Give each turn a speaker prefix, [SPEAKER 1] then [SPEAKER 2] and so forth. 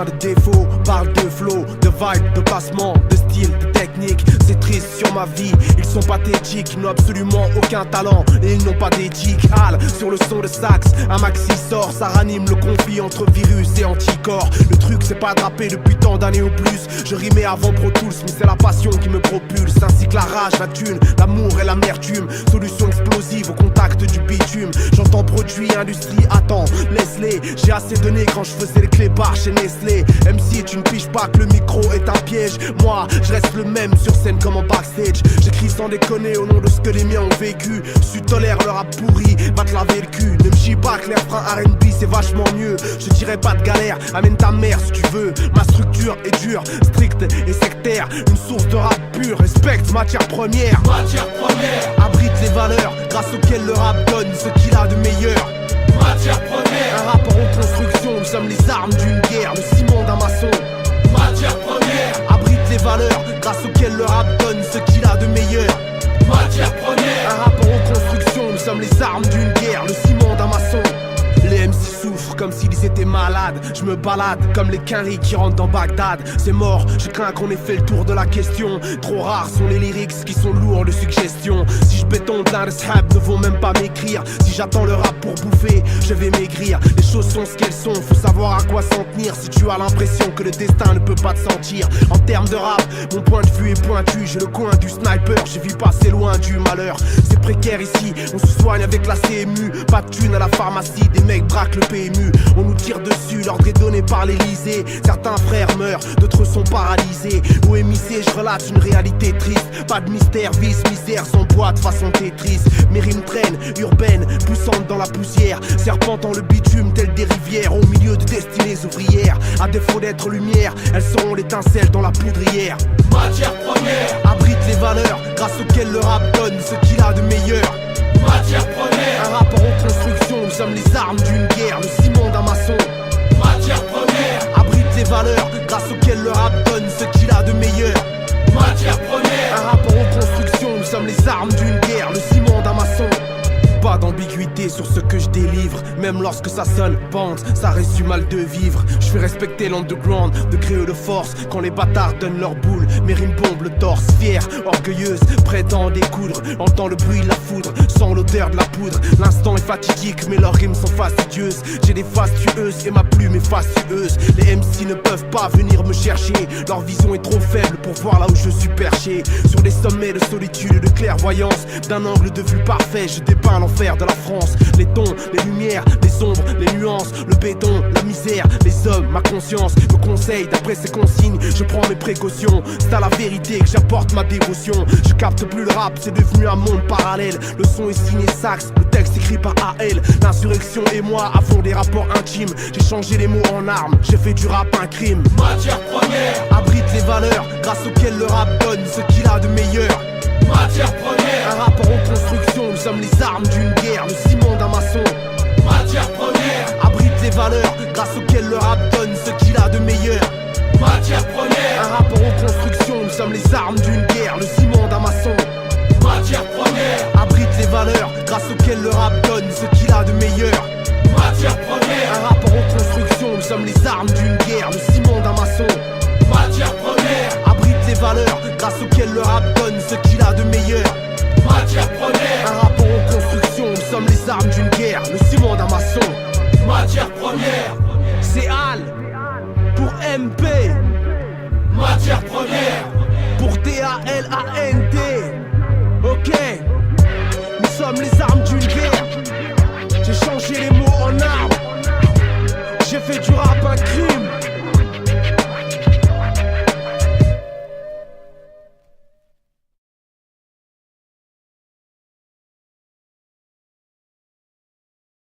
[SPEAKER 1] plein de défauts, parle de flow, de vibe, de placement, de style, de technique. C'est triste sur ma vie, ils sont pathétiques, ils n'ont absolument aucun talent et ils n'ont pas d'éthique. Hal sur le son de sax, un maxi sort, ça ranime le conflit entre virus et anticorps. Le truc c'est pas de rapper depuis tant d'années ou plus. Je rimais avant Pro Tools, mais c'est la passion qui me propulse, ainsi que la rage, la thune, l'amour et l'amertume. Solution explosive au contact du bitume. J'entends produit, industrie, attends, laisse-les. J'ai assez donné quand je faisais les clébards chez Nestlé. MC, tu ne piges pas que le micro est un piège. Moi, je reste le même sur scène comme en backstage. J'écris sans déconner au nom de ce que les miens ont vécu. Tu tolères le rap pourri, va te laver le cul. Ne me chie pas que l'air frein R&B c'est vachement mieux. Je dirais pas de galère, amène ta mère si tu veux. Ma structure est dure, stricte et sectaire. Une source de rap pur, respecte matière première.
[SPEAKER 2] Matière première,
[SPEAKER 1] Abrite les valeurs grâce auxquelles le rap donne ce qu'il a de meilleur.
[SPEAKER 2] matière première,
[SPEAKER 1] Un rapport en construction, nous sommes les armes d'une guerre, le ciment d'un maçon.
[SPEAKER 2] matière première,
[SPEAKER 1] Abrite les valeurs grâce auxquelles le rap donne ce qu'il a de meilleur.
[SPEAKER 2] matière
[SPEAKER 1] Un
[SPEAKER 2] première,
[SPEAKER 1] rapport en construction, nous sommes les armes d'une guerre, le ciment d'un maçon. Les MC souffrent comme s'ils étaient malades. Je me balade comme les quinries qui rentrent dans Bagdad. C'est mort, je crains qu'on ait fait le tour de la question. Trop rares sont les lyrics qui sont lourds de suggestions. Si je bétonne plein de sahab ne vont même pas m'écrire. Si j'attends le rap pour bouffer, je vais maigrir. Les choses sont ce qu'elles sont, faut savoir à quoi s'en tenir. Si tu as l'impression que le destin ne peut pas te sentir. En termes de rap, mon point de vue est pointu. J'ai le coin du sniper, j'ai vu passer loin du malheur. C'est précaire ici, on se soigne avec la CMU. Pas de thune à la pharmacie, des mecs braquent le PMU. On nous tire dessus, l'ordre est donné par l'Elysée. Certains frères meurent, d'autres sont paralysés. Au MIC, je relate une réalité triste. Pas de mystère, vice, misère sans boîte façon Tetris. Mes rimes traînent, urbaines, poussantes dans la poussière. Serpentant le bitume tel des rivières. Au milieu de destinées ouvrières. À défaut d'être lumière, elles seront l'étincelle dans la poudrière.
[SPEAKER 2] matière première,
[SPEAKER 1] Abrite les valeurs grâce auxquelles le rap donne ce qu'il a de meilleur.
[SPEAKER 2] matière première,
[SPEAKER 1] Un rapport en construction, nous sommes les armes d'une guerre, le ciment d'un maçon.
[SPEAKER 2] matière première,
[SPEAKER 1] Abrite les valeurs grâce auxquelles le rap donne ce qu'il a de meilleur.
[SPEAKER 2] matière
[SPEAKER 1] Un
[SPEAKER 2] première,
[SPEAKER 1] rapport en construction, nous sommes les armes d'une guerre, le ciment d'un maçon. Pas d'ambiguïté sur ce que je délivre. Même lorsque ça sonne bande, ça reste du mal de vivre. Je fais respecter l'underground, de créer de force. Quand les bâtards donnent leur boule, mes rimes bombent le torse. Fière, orgueilleuse, prête à en découdre. Entends le bruit de la foudre, sens l'odeur de la poudre. L'instant est fatidique, mais leurs rimes sont fastidieuses. J'ai des fastueuses et ma plume est fastueuse. Les MC ne peuvent pas venir me chercher. Leur vision est trop faible pour voir là où je suis perché. Sur des sommets de solitude et de clairvoyance. D'un angle de vue parfait, je dépeins l'enfer de la France. Les tons, les lumières, les ombres, les nuances. Le béton, la misère, les hommes, ma conscience me conseille d'après ces consignes. Je prends mes précautions, c'est à la vérité que j'apporte ma dévotion. Je capte plus le rap, c'est devenu un monde parallèle. Le son est signé Sax, le texte écrit par AL. L'insurrection et moi avons des rapports intimes. J'ai changé les mots en armes, j'ai fait du rap un crime.
[SPEAKER 2] matière première,
[SPEAKER 1] Abrite les valeurs grâce auxquelles le rap donne ce qu'il a de meilleur.
[SPEAKER 2] matière
[SPEAKER 1] Un
[SPEAKER 2] première,
[SPEAKER 1] rapport en construction, nous sommes les armes d'une guerre, le ciment d'un maçon.
[SPEAKER 2] matière première,
[SPEAKER 1] Abrite les valeurs grâce auxquelles le rap donne ce qu'il a de meilleur.
[SPEAKER 2] matière
[SPEAKER 1] Un
[SPEAKER 2] première,
[SPEAKER 1] rapport en construction, nous sommes les armes d'une guerre, le ciment d'un maçon.
[SPEAKER 2] matière première,
[SPEAKER 1] Abrite les valeurs grâce auxquelles le rap donne ce qu'il a de meilleur.
[SPEAKER 2] matière
[SPEAKER 1] Un
[SPEAKER 2] première,
[SPEAKER 1] rapport en construction, nous sommes les armes d'une guerre, le ciment d'un maçon.
[SPEAKER 2] matière première,
[SPEAKER 1] Abrite les valeurs grâce auxquelles le rap donne ce qu'il a de meilleur.
[SPEAKER 2] matière
[SPEAKER 1] Un
[SPEAKER 2] première,
[SPEAKER 1] rapport en construction, nous sommes les armes d'une guerre, le ciment d'un maçon.
[SPEAKER 2] matière première.
[SPEAKER 1] C'est Al pour MP.